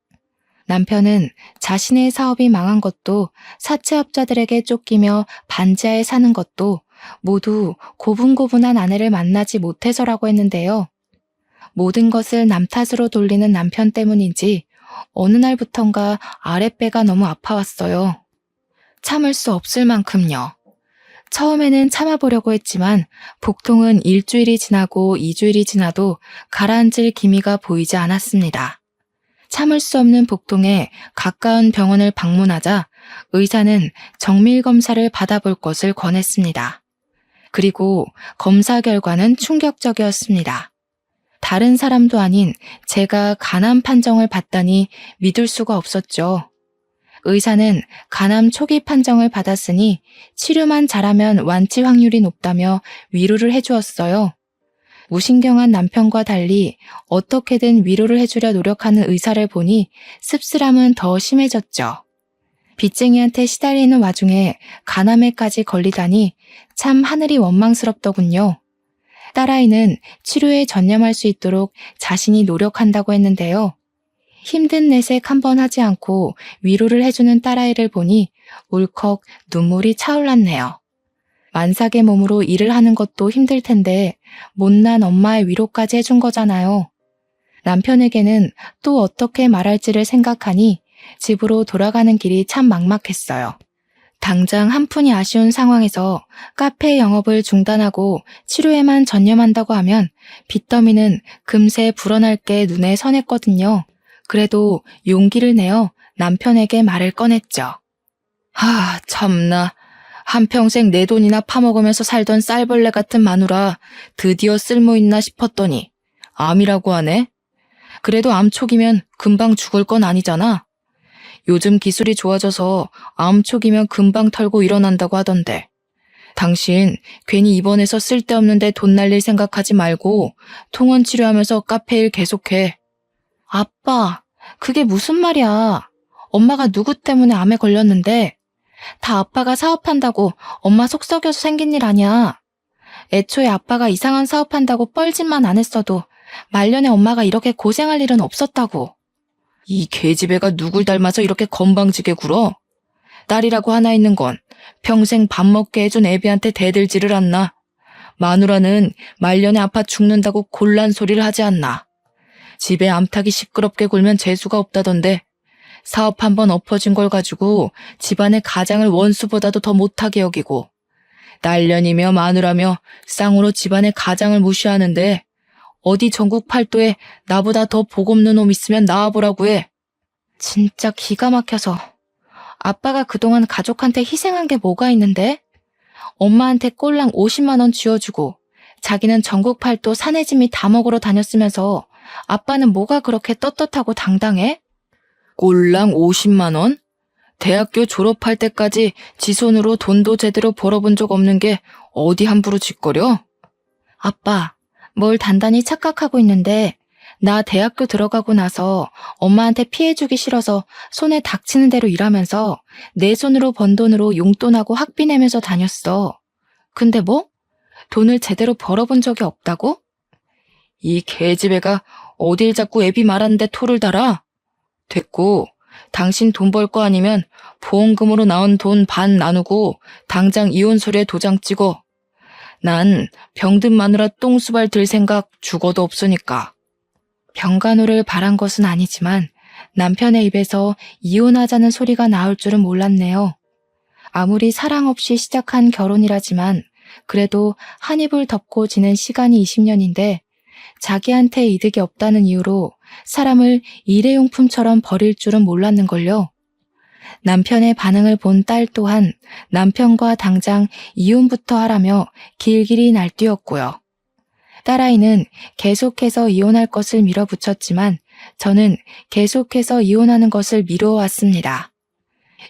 남편은 자신의 사업이 망한 것도 사채업자들에게 쫓기며 반지하에 사는 것도 모두 고분고분한 아내를 만나지 못해서라고 했는데요. 모든 것을 남 탓으로 돌리는 남편 때문인지 어느 날부턴가 아랫배가 너무 아파왔어요. 참을 수 없을 만큼요. 처음에는 참아보려고 했지만 복통은 일주일이 지나고 2주일이 지나도 가라앉을 기미가 보이지 않았습니다. 참을 수 없는 복통에 가까운 병원을 방문하자 의사는 정밀 검사를 받아볼 것을 권했습니다. 그리고 검사 결과는 충격적이었습니다. 다른 사람도 아닌 제가 간암 판정을 받다니 믿을 수가 없었죠. 의사는 간암 초기 판정을 받았으니 치료만 잘하면 완치 확률이 높다며 위로를 해주었어요. 무신경한 남편과 달리 어떻게든 위로를 해주려 노력하는 의사를 보니 씁쓸함은 더 심해졌죠. 빚쟁이한테 시달리는 와중에 간암에까지 걸리다니 참 하늘이 원망스럽더군요. 딸아이는 치료에 전념할 수 있도록 자신이 노력한다고 했는데요. 힘든 내색 한번 하지 않고 위로를 해주는 딸아이를 보니 울컥 눈물이 차올랐네요. 만삭의 몸으로 일을 하는 것도 힘들 텐데 못난 엄마의 위로까지 해준 거잖아요. 남편에게는 또 어떻게 말할지를 생각하니 집으로 돌아가는 길이 참 막막했어요. 당장 한 푼이 아쉬운 상황에서 카페 영업을 중단하고 치료에만 전념한다고 하면 빚더미는 금세 불어날 게 눈에 선했거든요. 그래도 용기를 내어 남편에게 말을 꺼냈죠. 참나. 한평생 내 돈이나 파먹으면서 살던 쌀벌레 같은 마누라 드디어 쓸모있나 싶었더니 암이라고 하네. 그래도 암 초기면 금방 죽을 건 아니잖아. 요즘 기술이 좋아져서 암 초기면 금방 털고 일어난다고 하던데. 당신 괜히 입원해서 쓸데없는데 돈 날릴 생각하지 말고 통원 치료하면서 카페 일 계속해. 아빠, 그게 무슨 말이야. 엄마가 누구 때문에 암에 걸렸는데 다 아빠가 사업한다고 엄마 속 썩여서 생긴 일 아니야. 애초에 아빠가 이상한 사업한다고 뻘짓만 안 했어도 말년에 엄마가 이렇게 고생할 일은 없었다고. 이 계집애가 누굴 닮아서 이렇게 건방지게 굴어? 딸이라고 하나 있는 건 평생 밥 먹게 해준 애비한테 대들지를 않나. 마누라는 말년에 아파 죽는다고 곤란 소리를 하지 않나. 집에 암탉이 시끄럽게 굴면 재수가 없다던데 사업 한번 엎어진 걸 가지고 집안의 가장을 원수보다도 더 못하게 여기고 딸년이며 마누라며 쌍으로 집안의 가장을 무시하는데 어디 전국 팔도에 나보다 더 복 없는 놈 있으면 나와보라고 해. 진짜 기가 막혀서. 아빠가 그동안 가족한테 희생한 게 뭐가 있는데? 엄마한테 꼴랑 50만 원 쥐어주고 자기는 전국 팔도 사내짐이 다 먹으러 다녔으면서 아빠는 뭐가 그렇게 떳떳하고 당당해? 꼴랑 50만 원? 대학교 졸업할 때까지 지 손으로 돈도 제대로 벌어본 적 없는 게 어디 함부로 짓거려? 아빠, 뭘 단단히 착각하고 있는데 나 대학교 들어가고 나서 엄마한테 피해주기 싫어서 손에 닥치는 대로 일하면서 내 손으로 번 돈으로 용돈하고 학비 내면서 다녔어. 근데 뭐? 돈을 제대로 벌어본 적이 없다고? 이 계집애가 어딜 자꾸 애비 말하는데 토를 달아? 됐고 당신 돈 벌 거 아니면 보험금으로 나온 돈 반 나누고 당장 이혼서류에 도장 찍어. 난 병든 마누라 똥수발 들 생각 죽어도 없으니까. 병간호를 바란 것은 아니지만 남편의 입에서 이혼하자는 소리가 나올 줄은 몰랐네요. 아무리 사랑 없이 시작한 결혼이라지만 그래도 한 입을 덮고 지낸 시간이 20년인데 자기한테 이득이 없다는 이유로 사람을 일회용품처럼 버릴 줄은 몰랐는걸요. 남편의 반응을 본 딸 또한 남편과 당장 이혼부터 하라며 길길이 날뛰었고요. 딸아이는 계속해서 이혼할 것을 밀어붙였지만 저는 계속해서 이혼하는 것을 미루어왔습니다.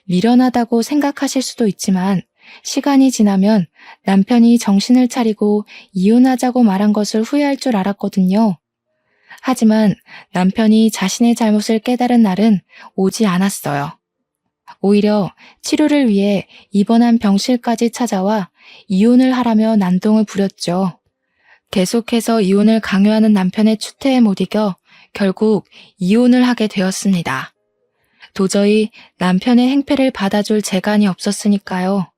미련하다고 생각하실 수도 있지만 시간이 지나면 남편이 정신을 차리고 이혼하자고 말한 것을 후회할 줄 알았거든요. 하지만 남편이 자신의 잘못을 깨달은 날은 오지 않았어요. 오히려 치료를 위해 입원한 병실까지 찾아와 이혼을 하라며 난동을 부렸죠. 계속해서 이혼을 강요하는 남편의 추태에 못 이겨 결국 이혼을 하게 되었습니다. 도저히 남편의 행패를 받아줄 재간이 없었으니까요.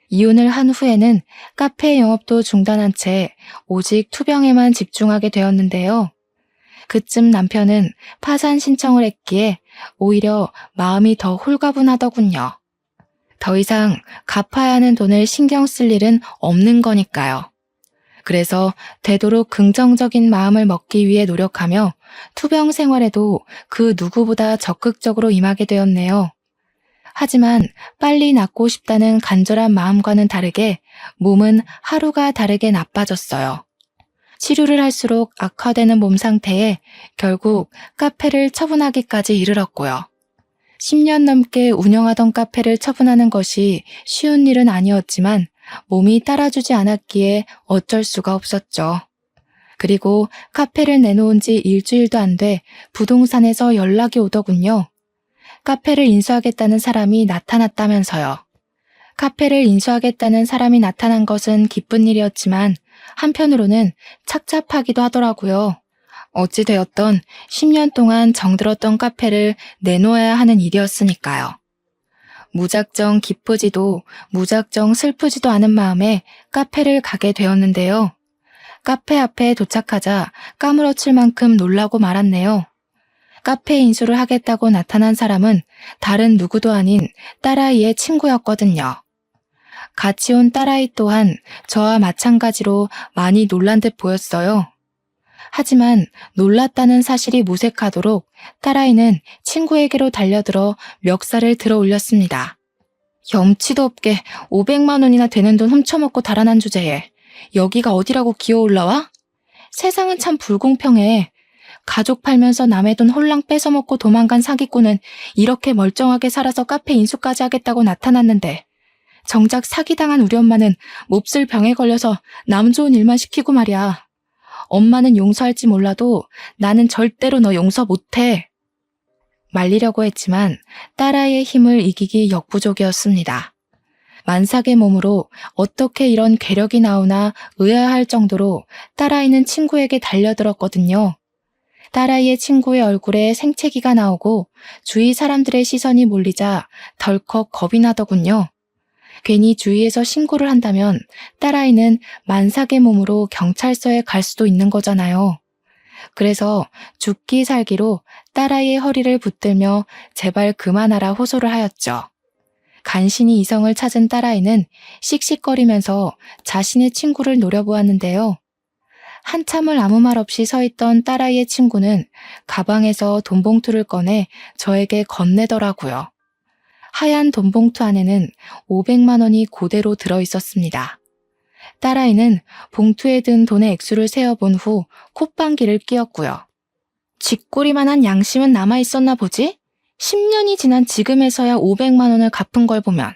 이혼을 한 후에는 카페 영업도 중단한 채 오직 투병에만 집중하게 되었는데요. 그쯤 남편은 파산 신청을 했기에 오히려 마음이 더 홀가분하더군요. 더 이상 갚아야 하는 돈을 신경 쓸 일은 없는 거니까요. 그래서 되도록 긍정적인 마음을 먹기 위해 노력하며 투병 생활에도 그 누구보다 적극적으로 임하게 되었네요. 하지만 빨리 낫고 싶다는 간절한 마음과는 다르게 몸은 하루가 다르게 나빠졌어요. 치료를 할수록 악화되는 몸 상태에 결국 카페를 처분하기까지 이르렀고요. 10년 넘게 운영하던 카페를 처분하는 것이 쉬운 일은 아니었지만 몸이 따라주지 않았기에 어쩔 수가 없었죠. 그리고 카페를 내놓은 지 일주일도 안 돼 부동산에서 연락이 오더군요. 카페를 인수하겠다는 사람이 나타났다면서요. 카페를 인수하겠다는 사람이 나타난 것은 기쁜 일이었지만 한편으로는 착잡하기도 하더라고요. 어찌되었던 10년 동안 정들었던 카페를 내놓아야 하는 일이었으니까요. 무작정 기쁘지도 무작정 슬프지도 않은 마음에 카페를 가게 되었는데요. 카페 앞에 도착하자 까무러칠 만큼 놀라고 말았네요. 카페 인수를 하겠다고 나타난 사람은 다른 누구도 아닌 딸아이의 친구였거든요. 같이 온 딸아이 또한 저와 마찬가지로 많이 놀란 듯 보였어요. 하지만 놀랐다는 사실이 무색하도록 딸아이는 친구에게로 달려들어 멱살을 들어 올렸습니다. 염치도 없게 500만 원이나 되는 돈 훔쳐먹고 달아난 주제에 여기가 어디라고 기어 올라와? 세상은 참 불공평해. 가족 팔면서 남의 돈 홀랑 뺏어먹고 도망간 사기꾼은 이렇게 멀쩡하게 살아서 카페 인수까지 하겠다고 나타났는데 정작 사기당한 우리 엄마는 몹쓸 병에 걸려서 남 좋은 일만 시키고 말이야. 엄마는 용서할지 몰라도 나는 절대로 너 용서 못해. 말리려고 했지만 딸아이의 힘을 이기기 역부족이었습니다. 만삭의 몸으로 어떻게 이런 괴력이 나오나 의아할 정도로 딸아이는 친구에게 달려들었거든요. 딸아이의 친구의 얼굴에 생채기가 나오고 주위 사람들의 시선이 몰리자 덜컥 겁이 나더군요. 괜히 주위에서 신고를 한다면 딸아이는 만삭의 몸으로 경찰서에 갈 수도 있는 거잖아요. 그래서 죽기 살기로 딸아이의 허리를 붙들며 제발 그만하라 호소를 하였죠. 간신히 이성을 찾은 딸아이는 씩씩거리면서 자신의 친구를 노려보았는데요. 한참을 아무 말 없이 서 있던 딸아이의 친구는 가방에서 돈봉투를 꺼내 저에게 건네더라고요. 하얀 돈봉투 안에는 500만 원이 그대로 들어있었습니다. 딸아이는 봉투에 든 돈의 액수를 세어본 후 콧방귀를 뀌었고요. 쥐꼬리만한 양심은 남아있었나 보지? 10년이 지난 지금에서야 500만 원을 갚은 걸 보면.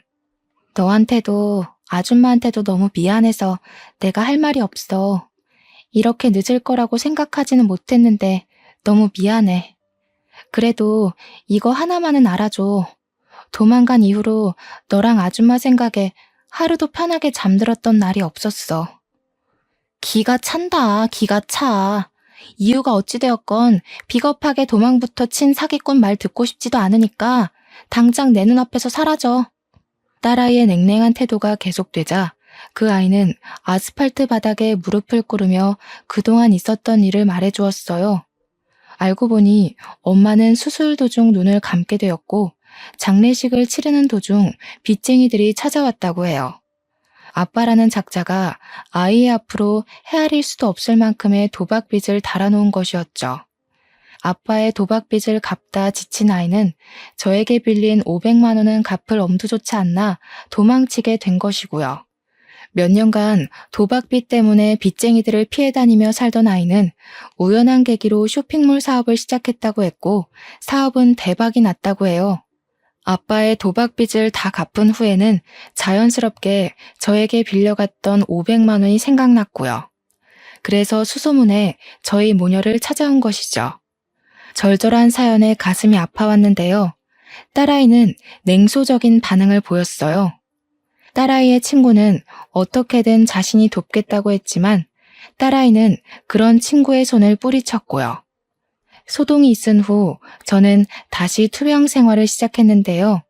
너한테도 아줌마한테도 너무 미안해서 내가 할 말이 없어. 이렇게 늦을 거라고 생각하지는 못했는데 너무 미안해. 그래도 이거 하나만은 알아줘. 도망간 이후로 너랑 아줌마 생각에 하루도 편하게 잠들었던 날이 없었어. 기가 찬다, 기가 차. 이유가 어찌되었건 비겁하게 도망부터 친 사기꾼 말 듣고 싶지도 않으니까 당장 내 눈앞에서 사라져. 딸아이의 냉랭한 태도가 계속되자 그 아이는 아스팔트 바닥에 무릎을 꿇으며 그동안 있었던 일을 말해주었어요. 알고 보니 엄마는 수술 도중 눈을 감게 되었고 장례식을 치르는 도중 빚쟁이들이 찾아왔다고 해요. 아빠라는 작자가 아이의 앞으로 헤아릴 수도 없을 만큼의 도박빚을 달아놓은 것이었죠. 아빠의 도박빚을 갚다 지친 아이는 저에게 빌린 500만 원은 갚을 엄두조차 않나 도망치게 된 것이고요. 몇 년간 도박빚 때문에 빚쟁이들을 피해 다니며 살던 아이는 우연한 계기로 쇼핑몰 사업을 시작했다고 했고 사업은 대박이 났다고 해요. 아빠의 도박빚을 다 갚은 후에는 자연스럽게 저에게 빌려갔던 500만 원이 생각났고요. 그래서 수소문에 저희 모녀를 찾아온 것이죠. 절절한 사연에 가슴이 아파왔는데요. 딸아이는 냉소적인 반응을 보였어요. 딸아이의 친구는 어떻게든 자신이 돕겠다고 했지만 딸아이는 그런 친구의 손을 뿌리쳤고요. 소동이 있은 후 저는 다시 투병 생활을 시작했는데요.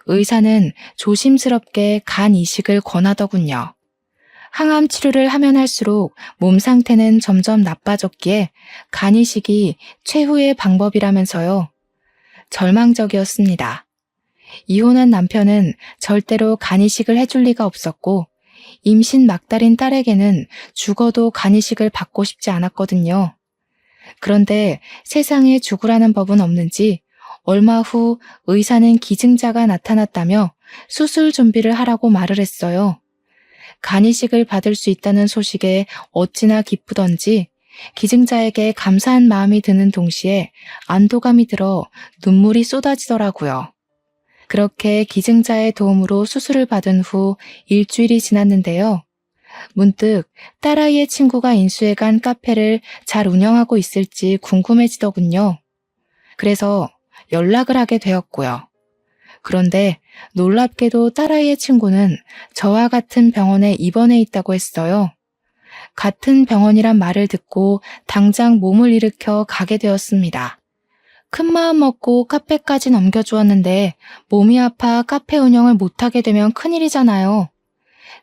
의사는 조심스럽게 간 이식을 권하더군요. 항암 치료를 하면 할수록 몸 상태는 점점 나빠졌기에 간 이식이 최후의 방법이라면서요. 절망적이었습니다. 이혼한 남편은 절대로 간 이식을 해줄 리가 없었고 임신 막달인 딸에게는 죽어도 간 이식을 받고 싶지 않았거든요. 그런데 세상에 죽으라는 법은 없는지 얼마 후 의사는 기증자가 나타났다며 수술 준비를 하라고 말을 했어요. 간 이식을 받을 수 있다는 소식에 어찌나 기쁘던지 기증자에게 감사한 마음이 드는 동시에 안도감이 들어 눈물이 쏟아지더라고요. 그렇게 기증자의 도움으로 수술을 받은 후 일주일이 지났는데요. 문득 딸아이의 친구가 인수해간 카페를 잘 운영하고 있을지 궁금해지더군요. 그래서 연락을 하게 되었고요. 그런데 놀랍게도 딸아이의 친구는 저와 같은 병원에 입원해 있다고 했어요. 같은 병원이란 말을 듣고 당장 몸을 일으켜 가게 되었습니다. 큰 마음 먹고 카페까지 넘겨주었는데 몸이 아파 카페 운영을 못하게 되면 큰일이잖아요.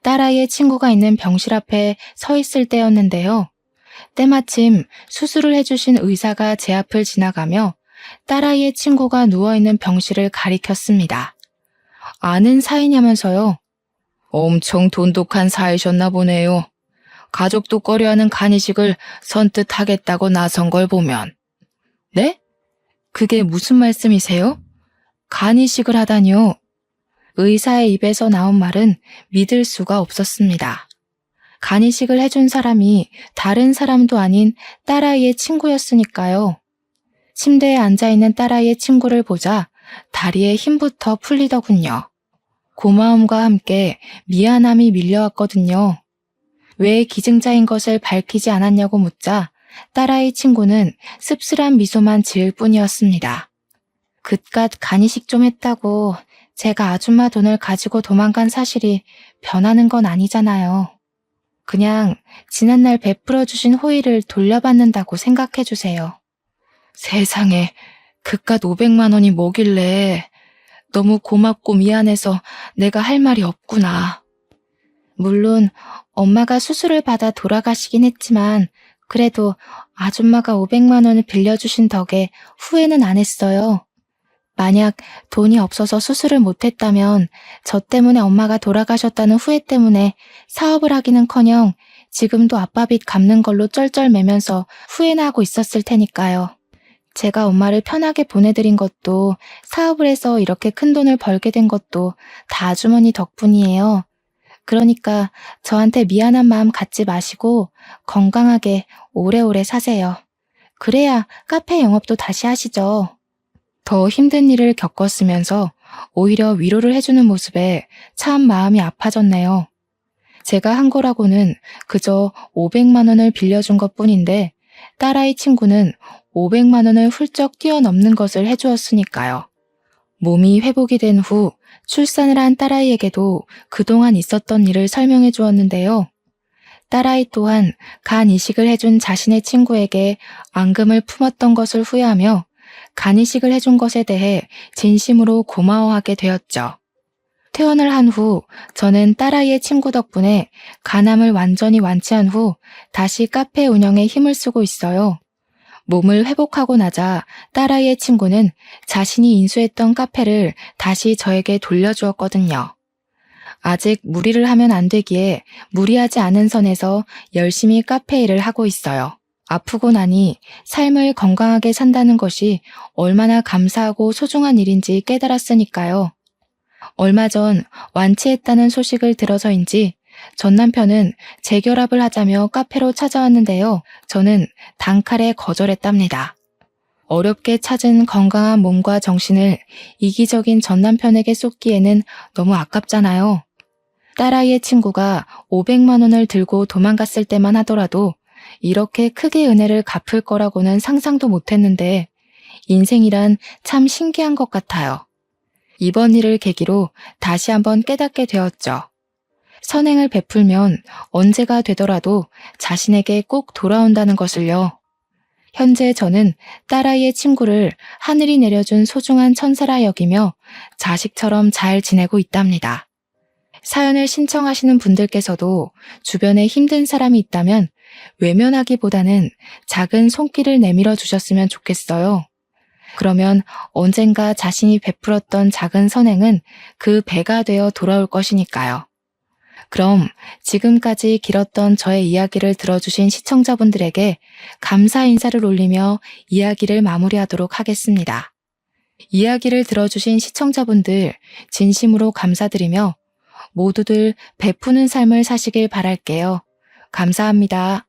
딸아이의 친구가 있는 병실 앞에 서 있을 때였는데요. 때마침 수술을 해주신 의사가 제 앞을 지나가며 딸아이의 친구가 누워있는 병실을 가리켰습니다. 아는 사이냐면서요. 엄청 돈독한 사이셨나 보네요. 가족도 꺼려하는 간 이식을 선뜻 하겠다고 나선 걸 보면. 네? 그게 무슨 말씀이세요? 간 이식을 하다니요. 의사의 입에서 나온 말은 믿을 수가 없었습니다. 간 이식을 해준 사람이 다른 사람도 아닌 딸아이의 친구였으니까요. 침대에 앉아있는 딸아이의 친구를 보자 다리에 힘부터 풀리더군요. 고마움과 함께 미안함이 밀려왔거든요. 왜 기증자인 것을 밝히지 않았냐고 묻자 딸아이 친구는 씁쓸한 미소만 지을 뿐이었습니다. 그깟 간 이식 좀 했다고 제가 아줌마 돈을 가지고 도망간 사실이 변하는 건 아니잖아요. 그냥 지난날 베풀어 주신 호의를 돌려받는다고 생각해 주세요. 세상에, 그깟 500만 원이 뭐길래. 너무 고맙고 미안해서 내가 할 말이 없구나. 물론 엄마가 수술을 받아 돌아가시긴 했지만 그래도 아줌마가 500만 원을 빌려주신 덕에 후회는 안 했어요. 만약 돈이 없어서 수술을 못했다면 저 때문에 엄마가 돌아가셨다는 후회 때문에 사업을 하기는커녕 지금도 아빠 빚 갚는 걸로 쩔쩔매면서 후회나 하고 있었을 테니까요. 제가 엄마를 편하게 보내드린 것도 사업을 해서 이렇게 큰 돈을 벌게 된 것도 다 아주머니 덕분이에요. 그러니까 저한테 미안한 마음 갖지 마시고 건강하게 오래오래 사세요. 그래야 카페 영업도 다시 하시죠. 더 힘든 일을 겪었으면서 오히려 위로를 해주는 모습에 참 마음이 아파졌네요. 제가 한 거라고는 그저 500만 원을 빌려준 것뿐인데 딸아이 친구는 500만 원을 훌쩍 뛰어넘는 것을 해주었으니까요. 몸이 회복이 된 후 출산을 한 딸아이에게도 그동안 있었던 일을 설명해 주었는데요. 딸아이 또한 간 이식을 해준 자신의 친구에게 앙금을 품었던 것을 후회하며 간 이식을 해준 것에 대해 진심으로 고마워하게 되었죠. 퇴원을 한 후 저는 딸아이의 친구 덕분에 간암을 완전히 완치한 후 다시 카페 운영에 힘을 쓰고 있어요. 몸을 회복하고 나자 딸아이의 친구는 자신이 인수했던 카페를 다시 저에게 돌려주었거든요. 아직 무리를 하면 안 되기에 무리하지 않은 선에서 열심히 카페 일을 하고 있어요. 아프고 나니 삶을 건강하게 산다는 것이 얼마나 감사하고 소중한 일인지 깨달았으니까요. 얼마 전 완치했다는 소식을 들어서인지 전 남편은 재결합을 하자며 카페로 찾아왔는데요. 저는 단칼에 거절했답니다. 어렵게 찾은 건강한 몸과 정신을 이기적인 전 남편에게 쏟기에는 너무 아깝잖아요. 딸아이의 친구가 500만 원을 들고 도망갔을 때만 하더라도 이렇게 크게 은혜를 갚을 거라고는 상상도 못했는데 인생이란 참 신기한 것 같아요. 이번 일을 계기로 다시 한번 깨닫게 되었죠. 선행을 베풀면 언제가 되더라도 자신에게 꼭 돌아온다는 것을요. 현재 저는 딸아이의 친구를 하늘이 내려준 소중한 천사라 여기며 자식처럼 잘 지내고 있답니다. 사연을 신청하시는 분들께서도 주변에 힘든 사람이 있다면 외면하기보다는 작은 손길을 내밀어 주셨으면 좋겠어요. 그러면 언젠가 자신이 베풀었던 작은 선행은 그 배가 되어 돌아올 것이니까요. 그럼 지금까지 길었던 저의 이야기를 들어주신 시청자분들에게 감사 인사를 올리며 이야기를 마무리하도록 하겠습니다. 이야기를 들어주신 시청자분들 진심으로 감사드리며 모두들 베푸는 삶을 사시길 바랄게요. 감사합니다.